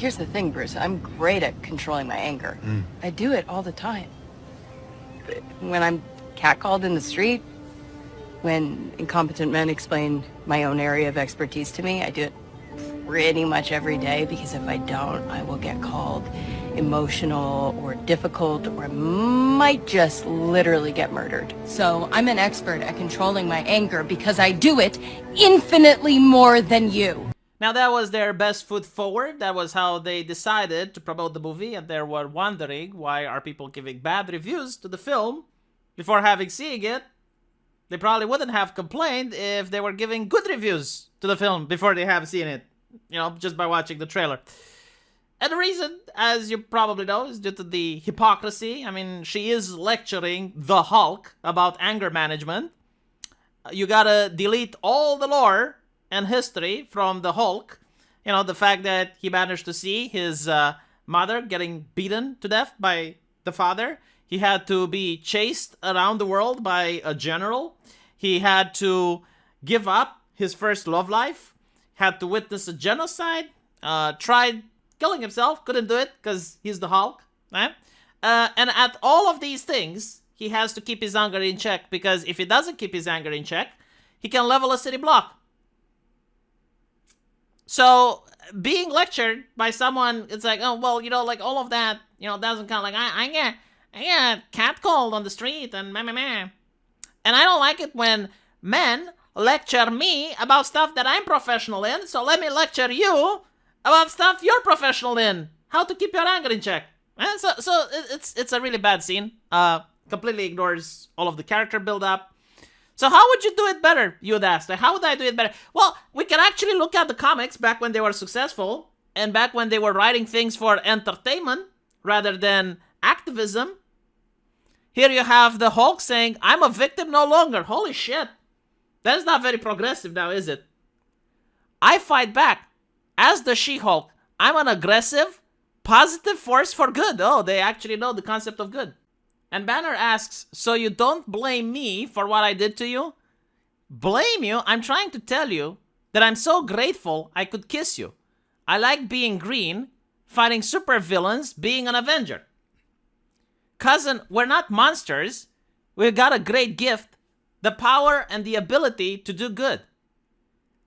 here's the thing, Bruce. I'm great at controlling my anger. I do it all the time. When I'm catcalled in the street, when incompetent men explain my own area of expertise to me, I do it pretty much every day, because if I don't, I will get called emotional or difficult, or I might just literally get murdered. So I'm an expert at controlling my anger because I do it infinitely more than you. Now that was their best foot forward. That was how they decided to promote the movie, and they were wondering why are people giving bad reviews to the film before having seen it. They probably wouldn't have complained if they were giving good reviews to the film before they have seen it, you know, just by watching the trailer. And the reason, as you probably know, is due to the hypocrisy. I mean, she is lecturing the Hulk about anger management. You gotta delete all the lore and history from the Hulk. You know, the fact that he managed to see his mother getting beaten to death by the father. He had to be chased around the world by a general. He had to give up his first love life. Had to witness a genocide. Tried killing himself. Couldn't do it because he's the Hulk. Right? And at all of these things, he has to keep his anger in check. Because if he doesn't keep his anger in check, he can level a city block. So, being lectured by someone, it's like, oh, well, you know, like all of that, you know, doesn't count. Like, I get catcalled on the street and meh. And I don't like it when men lecture me about stuff that I'm professional in, so let me lecture you about stuff you're professional in. How to keep your anger in check. And so it's a really bad scene. Completely ignores all of the character build-up. So how would you do it better, you would ask? Like, how would I do it better? Well, we can actually look at the comics back when they were successful, and back when they were writing things for entertainment rather than activism. Here you have the Hulk saying, I'm a victim no longer. Holy shit. That is not very progressive now, is it? I fight back. As the She-Hulk, I'm an aggressive, positive force for good. Oh, they actually know the concept of good. And Banner asks, so you don't blame me for what I did to you? Blame you? I'm trying to tell you that I'm so grateful I could kiss you. I like being green, fighting supervillains, being an Avenger. Cousin, we're not monsters. We've got a great gift, the power and the ability to do good.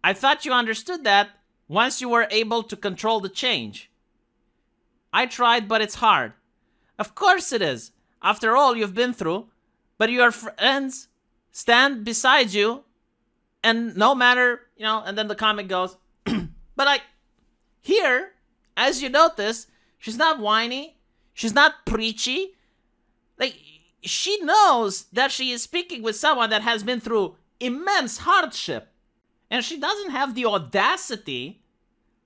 I thought you understood that once you were able to control the change. I tried, but it's hard. Of course it is. After all you've been through, but your friends stand beside you, and no matter, you know, and then the comic goes, but like, here, as you notice, she's not whiny, she's not preachy, like, she knows that she is speaking with someone that has been through immense hardship, and she doesn't have the audacity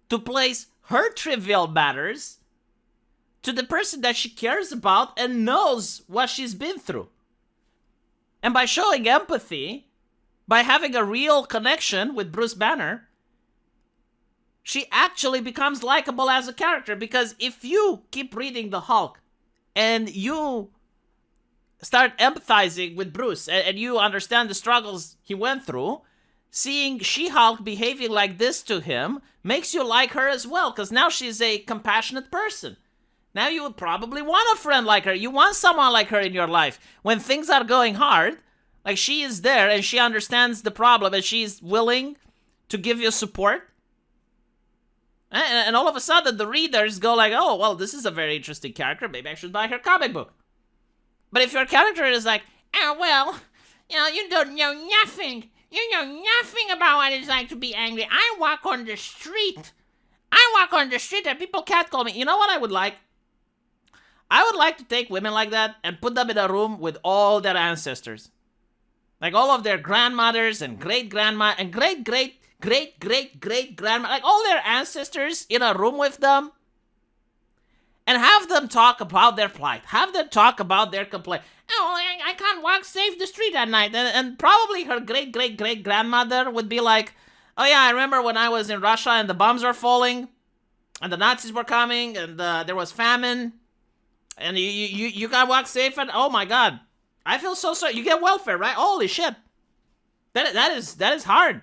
to place her trivial matters to the person that she cares about and knows what she's been through. And by showing empathy, by having a real connection with Bruce Banner, she actually becomes likable as a character. Because if you keep reading the Hulk and you start empathizing with Bruce and you understand the struggles he went through, seeing She-Hulk behaving like this to him makes you like her as well, because now she's a compassionate person. Now you would probably want a friend like her. You want someone like her in your life. When things are going hard, like, she is there and she understands the problem and she's willing to give you support. And all of a sudden the readers go like, oh, well, this is a very interesting character. Maybe I should buy her comic book. But if your character is like, oh, well, you know, you don't know nothing. You know nothing about what it's like to be angry. I walk on the street. And people catcall me. You know what I would like? I would like to take women like that and put them in a room with all their ancestors. Like all of their grandmothers and great-grandma and great-great-great-great-grandma. Like all their ancestors in a room with them. And have them talk about their plight. Have them talk about their complaint. Oh, I can't walk safe the street at night. And probably her great-great-great-grandmother would be like, oh yeah, I remember when I was in Russia and the bombs were falling. And the Nazis were coming and there was famine. And you gotta walk safe, and oh my god, I feel so sorry. You get welfare, right? Holy shit, that is hard.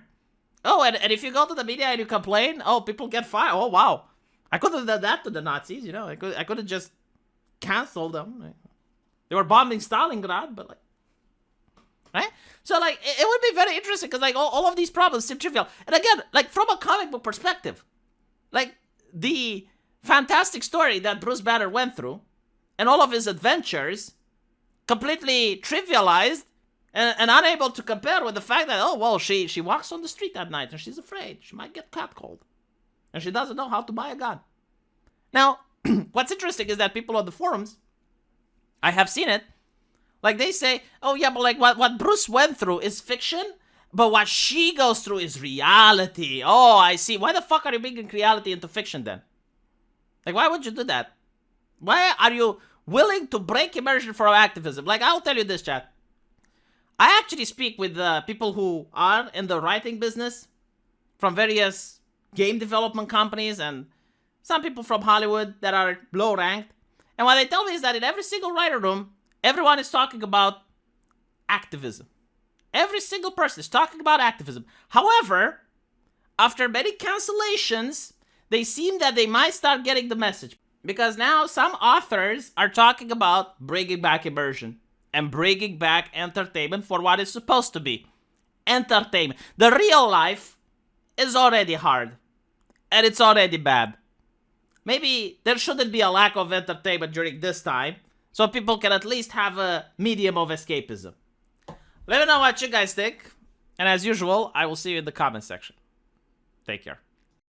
Oh, and if you go to the media and you complain, oh, people get fired. Oh wow, I could have done that to the Nazis, you know. I could have just canceled them. They were bombing Stalingrad, but like, right? So like, it would be very interesting because like all of these problems seem trivial. And again, like from a comic book perspective, like the fantastic story that Bruce Banner went through and all of his adventures completely trivialized and unable to compare with the fact that, oh, well, she walks on the street at night and she's afraid. She might get catcalled. And she doesn't know how to buy a gun. Now, what's interesting is that people on the forums, I have seen it, like they say, oh yeah, but like what Bruce went through is fiction, but what she goes through is reality. Oh, I see. Why the fuck are you bringing reality into fiction then? Like, why would you do that? Why are you willing to break immersion for activism? Like, I'll tell you this, chat. I actually speak with people who are in the writing business from various game development companies and some people from Hollywood that are low ranked. And what they tell me is that in every single writer room, everyone is talking about activism. Every single person is talking about activism. However, after many cancellations, they seem that they might start getting the message. Because now some authors are talking about bringing back immersion and bringing back entertainment for what it's supposed to be. Entertainment. The real life is already hard. And it's already bad. Maybe there shouldn't be a lack of entertainment during this time, so people can at least have a medium of escapism. Let me know what you guys think. And as usual, I will see you in the comment section. Take care.